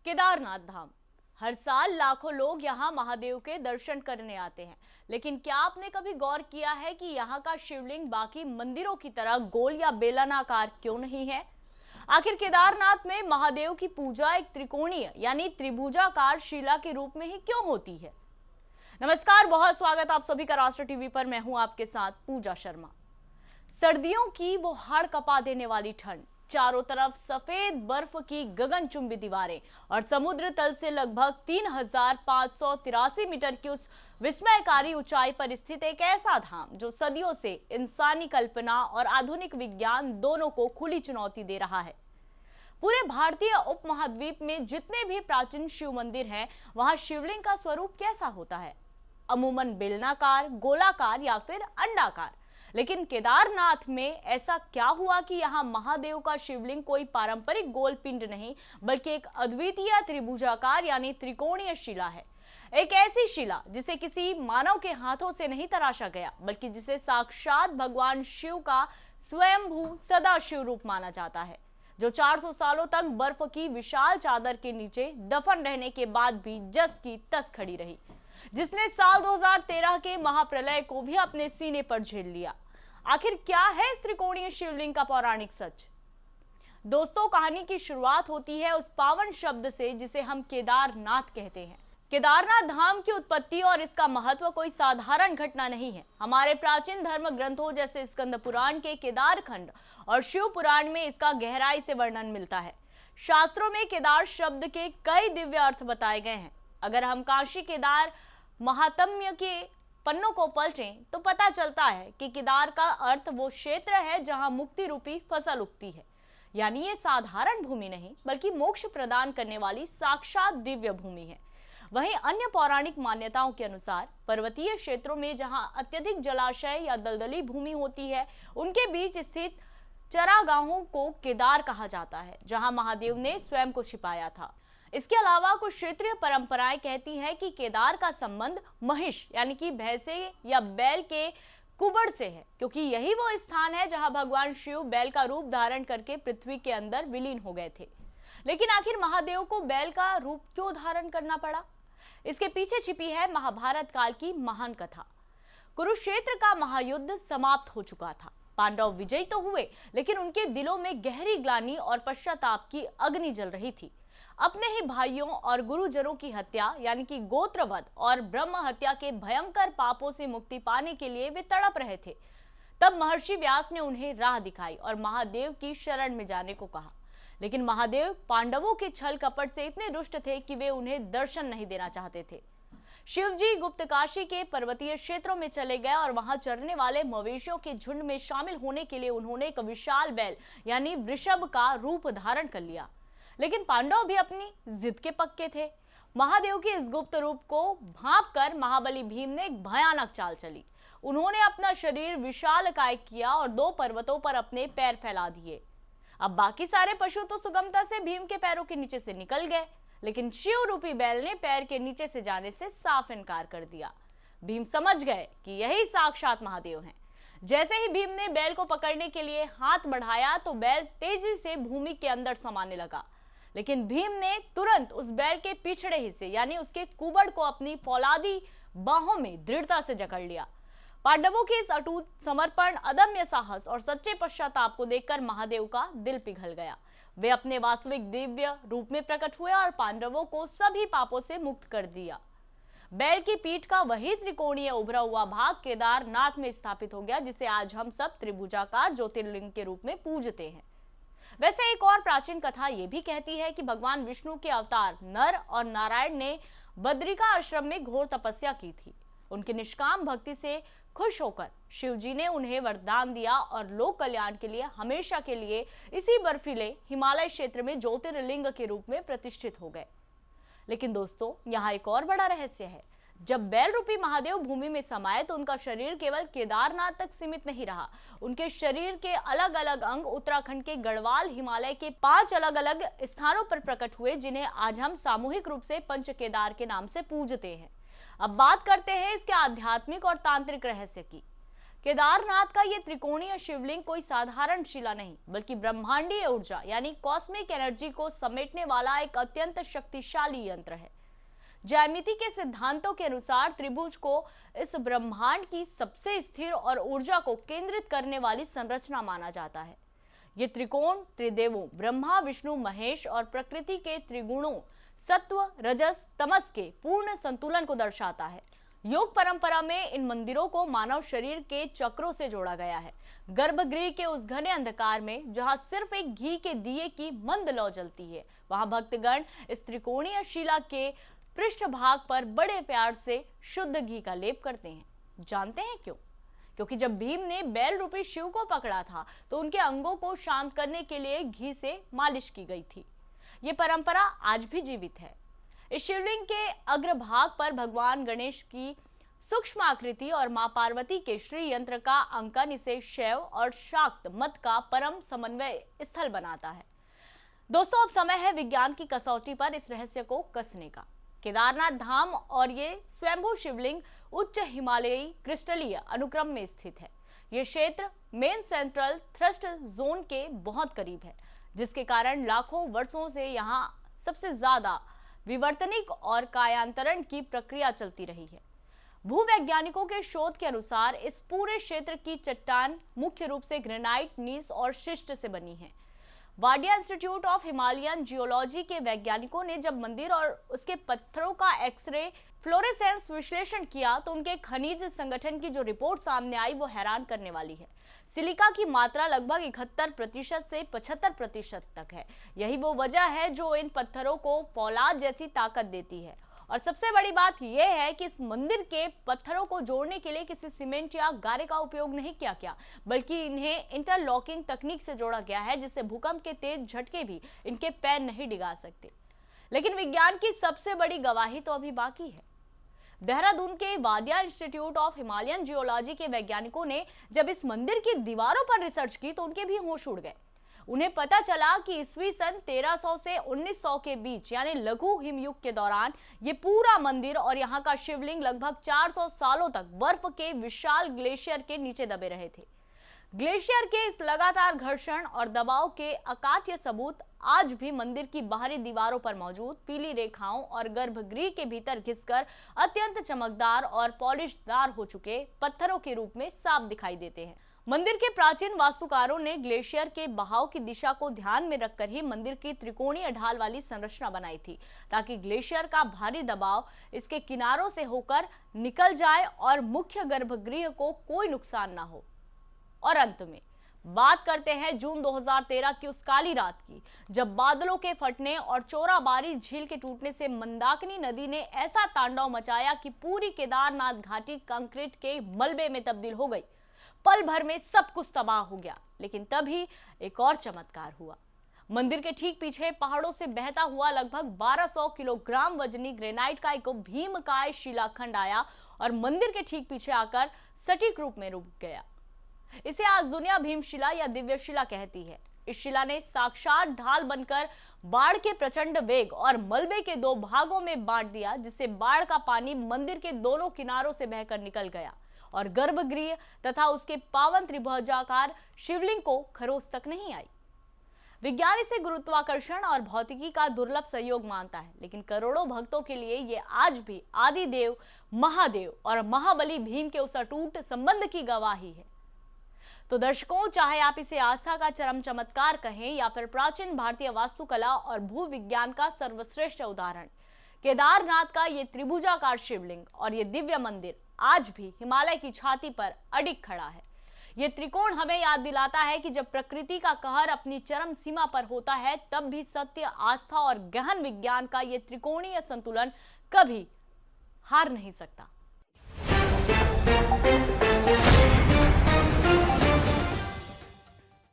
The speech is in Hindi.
केदारनाथ धाम। हर साल लाखों लोग यहाँ महादेव के दर्शन करने आते हैं, लेकिन क्या आपने कभी गौर किया है कि यहाँ का शिवलिंग बाकी मंदिरों की तरह गोल या बेलनाकार क्यों नहीं है? आखिर केदारनाथ में महादेव की पूजा एक त्रिकोणीय यानी त्रिभुजाकार शिला के रूप में ही क्यों होती है? नमस्कार, बहुत स्वागत आप सभी का राष्ट्र टीवी पर। मैं हूं आपके साथ पूजा शर्मा। सर्दियों की वो हाड़ कपा देने वाली ठंड, चारों तरफ सफेद बर्फ की गगनचुंबी दीवारें और समुद्र तल से लगभग 3583 मीटर की उस विस्मयकारी ऊंचाई पर स्थित एक ऐसा धाम जो सदियों से इंसानी कल्पना और आधुनिक विज्ञान दोनों को खुली चुनौती दे रहा है। पूरे भारतीय उपमहाद्वीप में जितने भी प्राचीन शिव मंदिर हैं, वहां शिवलिंग का स्वरूप कैसा होता है? अमूमन बेलनाकार, गोलाकार या फिर अंडाकार। लेकिन केदारनाथ में ऐसा क्या हुआ कि यहाँ महादेव का शिवलिंग कोई पारंपरिक गोल पिंड नहीं, बल्कि एक अद्वितीय त्रिभुजाकार यानी त्रिकोणीय शिला है। एक ऐसी शिला जिसे किसी मानव के हाथों से नहीं तराशा गया, बल्कि जिसे साक्षात भगवान शिव का स्वयंभू सदाशिव रूप माना जाता है, जो 400 सालों तक बर्फ की विशाल चादर के नीचे दफन रहने के बाद भी जस की तस खड़ी रही, जिसने साल 2013 के महाप्रलय को भी अपने सीने पर झेल लिया। आखिर क्या है इस त्रिकोणीय शिवलिंग का पौराणिक सच? दोस्तों, कहानी की शुरुआत होती है उस पावन शब्द से जिसे हम केदारनाथ कहते हैं। केदारनाथ धाम की उत्पत्ति और इसका महत्व कोई साधारण घटना नहीं है। हमारे प्राचीन धर्म ग्रंथों जैसे स्कंद पुराण के केदार खंड और शिव पुराण में इसका गहराई से वर्णन मिलता है। शास्त्रों में केदार शब्द के कई दिव्य अर्थ बताए गए हैं। अगर हम काशी केदार महात्म्य के पन्नों को पलटें तो पता चलता है कि केदार का अर्थ वो क्षेत्र है जहां मुक्ति रूपी फसल उगती है। यानी ये साधारण भूमि नहीं, बल्कि मोक्ष प्रदान करने वाली साक्षात दिव्य भूमि है। वहीं अन्य पौराणिक मान्यताओं के अनुसार पर्वतीय क्षेत्रों में जहां अत्यधिक जलाशय या दलदली भूमि होती है, उनके बीच स्थित चरागाहों को केदार कहा जाता है, जहां महादेव ने स्वयं को छिपाया था। इसके अलावा कुछ क्षेत्रीय परंपराएं कहती हैं कि केदार का संबंध महिष यानी कि भैंसे या बैल के कुबड़ से है, क्योंकि यही वो स्थान है जहां भगवान शिव बैल का रूप धारण करके पृथ्वी के अंदर विलीन हो गए थे। लेकिन आखिर महादेव को बैल का रूप क्यों धारण करना पड़ा? इसके पीछे छिपी है महाभारत काल की महान कथा। कुरुक्षेत्र का महायुद्ध समाप्त हो चुका था। पांडव विजयी तो हुए, लेकिन उनके दिलों में गहरी ग्लानि और पश्चाताप की अग्नि जल रही थी। अपने ही भाइयों और गुरुजनों की हत्या यानी कि गोत्रवध और ब्रह्म हत्या के भयंकर पापों से मुक्ति पाने के लिए वे तड़प रहे थे। तब महर्षि व्यास ने उन्हें राह दिखाई और महादेव की शरण में जाने को कहा। लेकिन महादेव पांडवों के छल कपट से इतने दुष्ट थे कि वे उन्हें दर्शन नहीं देना चाहते थे। शिवजी गुप्तकाशी के पर्वतीय क्षेत्रों में चले गए और वहां चरने वाले मवेशियों के झुंड में शामिल होने के लिए उन्होंने एक विशाल बैल यानी वृषभ का रूप धारण कर लिया। लेकिन पांडव भी अपनी जिद के पक्के थे। महादेव के इस गुप्त रूप को भांपकर महाबली भीम ने एक भयानक चाल चली। उन्होंने अपना शरीर विशालकाय किया और 2 पर्वतों पर अपने पैर फैला दिए। अब बाकी सारे पशु तो सुगमता से भीम के पैरों के नीचे से निकल गए, लेकिन शिव रूपी बैल ने पैर के नीचे से जाने से साफ इनकार कर दिया। भीम समझ गए कि यही साक्षात महादेव हैं। जैसे ही भीम ने बैल को पकड़ने के लिए हाथ बढ़ाया तो बैल तेजी से भूमि के अंदर समाने लगा। लेकिन भीम ने तुरंत उस बैल के पिछड़े हिस्से यानी उसके कुबड़ को अपनी फौलादी बाहों में दृढ़ता से जकड़ लिया। पांडवों के इस अटूट समर्पण, अदम्य साहस और सच्चे पश्चाताप को देखकर महादेव का दिल पिघल गया। वे अपने वास्तविक दिव्य रूप में प्रकट हुए और पांडवों को सभी पापों से मुक्त कर दिया। बैल की पीठ का वही त्रिकोणीय उभरा हुआ भाग केदारनाथ में स्थापित हो गया, जिसे आज हम सब त्रिभुजाकार ज्योतिर्लिंग के रूप में पूजते हैं। वैसे एक और प्राचीन कथा यह भी कहती है कि भगवान विष्णु के अवतार नर और नारायण ने बद्रिका आश्रम में घोर तपस्या की थी। उनकी निष्काम भक्ति से खुश होकर शिवजी ने उन्हें वरदान दिया और लोक कल्याण के लिए हमेशा के लिए इसी बर्फीले हिमालय क्षेत्र में ज्योतिर्लिंग के रूप में प्रतिष्ठित हो गए। लेकिन दोस्तों, यहाँ एक और बड़ा रहस्य है। जब बैल रूपी महादेव भूमि में समाये तो उनका शरीर केवल केदारनाथ तक सीमित नहीं रहा। उनके शरीर के अलग अलग अंग उत्तराखंड के गढ़वाल हिमालय के 5 अलग अलग स्थानों पर प्रकट हुए, जिन्हें आज हम सामूहिक रूप से पंच केदार के नाम से पूजते हैं। अब बात करते हैं इसके आध्यात्मिक और तांत्रिक रहस्य की। केदारनाथ का ये त्रिकोणीय शिवलिंग कोई साधारण शिला नहीं, बल्कि ब्रह्मांडीय ऊर्जा यानी कॉस्मिक एनर्जी को समेटने वाला एक अत्यंत शक्तिशाली यंत्र है। ज्यामिति के सिद्धांतों के अनुसार त्रिभुज को इस ब्रह्मांड की सबसे स्थिर और ऊर्जा को केंद्रित करने वाली संरचना माना जाता है। ये त्रिकोण त्रिदेवों ब्रह्मा विष्णु महेश और प्रकृति के त्रिगुणों सत्व रजस तमस के पूर्ण संतुलन को दर्शाता है। योग परंपरा में इन मंदिरों को मानव शरीर के चक्रों से जोड़ा गया है। गर्भगृह के उस घने अंधकार में जहां सिर्फ एक घी के दिए की मंद लौ जलती है, वहां भक्तगण इस त्रिकोणीय शिला के पृष्ठभाग पर बड़े प्यार से शुद्ध घी का लेप करते हैं। जानते हैं क्यों? क्योंकि जब भीम ने बैल रूपी शिव को पकड़ा था तो उनके अंगों को शांत करने के लिए घी से मालिश की गई थी। ये परंपरा आज भी जीवित है। इस शिवलिंग के अग्रभाग पर भगवान गणेश की सूक्ष्म आकृति और मां पार्वती के श्री यंत्र का अंकन इसे शैव और शाक्त मत का परम समन्वय स्थल बनाता है। दोस्तों, अब समय है विज्ञान की कसौटी पर इस रहस्य को कसने का। केदारनाथ धाम और ये स्वयंभू शिवलिंग उच्च हिमालयी क्रिस्टलीय अनुक्रम में स्थित है। ये क्षेत्र मेन सेंट्रल थ्रस्ट जोन के बहुत करीब है, जिसके कारण लाखों वर्षों से यहाँ सबसे ज्यादा विवर्तनिक और कायांतरण की प्रक्रिया चलती रही है। भूवैज्ञानिकों के शोध के अनुसार इस पूरे क्षेत्र की चट्टान मुख्य रूप से ग्रेनाइट, नीस और शिस्ट से बनी है। Wadia institute of Himalayan geology के वैज्ञानिकों ने जब मंदिर और उसके पत्थरों का एक्सरे फ्लोरेसेंस विश्लेषण किया तो उनके खनिज संगठन की जो रिपोर्ट सामने आई वो हैरान करने वाली है। सिलिका की मात्रा लगभग 71% से 75% तक है। यही वो वजह है जो इन पत्थरों को फौलाद जैसी ताकत देती है। और सबसे बड़ी बात यह है कि इस मंदिर के पत्थरों को जोड़ने के लिए किसी सीमेंट या गारे का उपयोग नहीं किया गया, बल्कि इन्हें इंटरलॉकिंग तकनीक से जोड़ा गया है, जिससे भूकंप के तेज झटके भी इनके पैर नहीं डिगा सकते। लेकिन विज्ञान की सबसे बड़ी गवाही तो अभी बाकी है। देहरादून के Wadia institute of Himalayan geology के वैज्ञानिकों ने जब इस मंदिर की दीवारों पर रिसर्च की तो उनके भी होश उड़ गए। उन्हें पता चला कि ईस्वी सन 1300 से 1900 के बीच यानी लघु हिमयुग के दौरान ये पूरा मंदिर और यहाँ का शिवलिंग लगभग 400 सालों तक बर्फ के विशाल ग्लेशियर के नीचे दबे रहे थे। ग्लेशियर के इस लगातार घर्षण और दबाव के अकाट्य सबूत आज भी मंदिर की बाहरी दीवारों पर मौजूद पीली रेखाओं और गर्भगृह के भीतर घिसकर अत्यंत चमकदार और पॉलिशदार हो चुके पत्थरों के रूप में साफ दिखाई देते हैं। मंदिर के प्राचीन वास्तुकारों ने ग्लेशियर के बहाव की दिशा को ध्यान में रखकर ही मंदिर की त्रिकोणीय ढाल वाली संरचना बनाई थी, ताकि ग्लेशियर का भारी दबाव इसके किनारों से होकर निकल जाए और मुख्य गर्भगृह को कोई नुकसान ना हो। और अंत में बात करते हैं जून 2013 की उस काली रात की, जब बादलों के फटने और चोराबारी झील के टूटने से मंदाकिनी नदी ने ऐसा तांडव मचाया कि पूरी केदारनाथ घाटी कंक्रीट के मलबे में तब्दील हो गई। पल भर में सब कुछ तबाह हो गया। लेकिन तभी एक और चमत्कार हुआ। मंदिर के ठीक पीछे पहाड़ों से बहता हुआ लगभग 1200 किलोग्राम वजनी ग्रेनाइट का एक भीमकाय शिलाखंड आया और मंदिर के ठीक पीछे आकर सटीक रूप में रुक गया। इसे आज दुनिया भीमशिला या दिव्य शिला कहती है। इस शिला ने साक्षात ढाल बनकर बाढ़ के प्रचंड वेग और मलबे के दो भागों में बांट दिया, जिससे बाढ़ का पानी मंदिर के दोनों किनारों से बहकर निकल गया और गर्भगृह तथा उसके पावन त्रिभुजाकार शिवलिंग को खरोंच तक नहीं आई। विज्ञान इसे गुरुत्वाकर्षण और भौतिकी का दुर्लभ संयोग मानता है, लेकिन करोड़ों भक्तों के लिए ये आज भी आदिदेव, महादेव और महाबली भीम के उस अटूट संबंध की गवाही है। तो दर्शकों, चाहे आप इसे आस्था का चरम चमत्कार कहें या फिर प्राचीन भारतीय वास्तुकला और भूविज्ञान का सर्वश्रेष्ठ उदाहरण, केदारनाथ का ये त्रिभुजाकार शिवलिंग और ये दिव्य मंदिर आज भी हिमालय की छाती पर अडिग खड़ा है। ये त्रिकोण हमें याद दिलाता है कि जब प्रकृति का कहर अपनी चरम सीमा पर होता है, तब भी सत्य, आस्था और गहन विज्ञान का ये त्रिकोणीय संतुलन कभी हार नहीं सकता।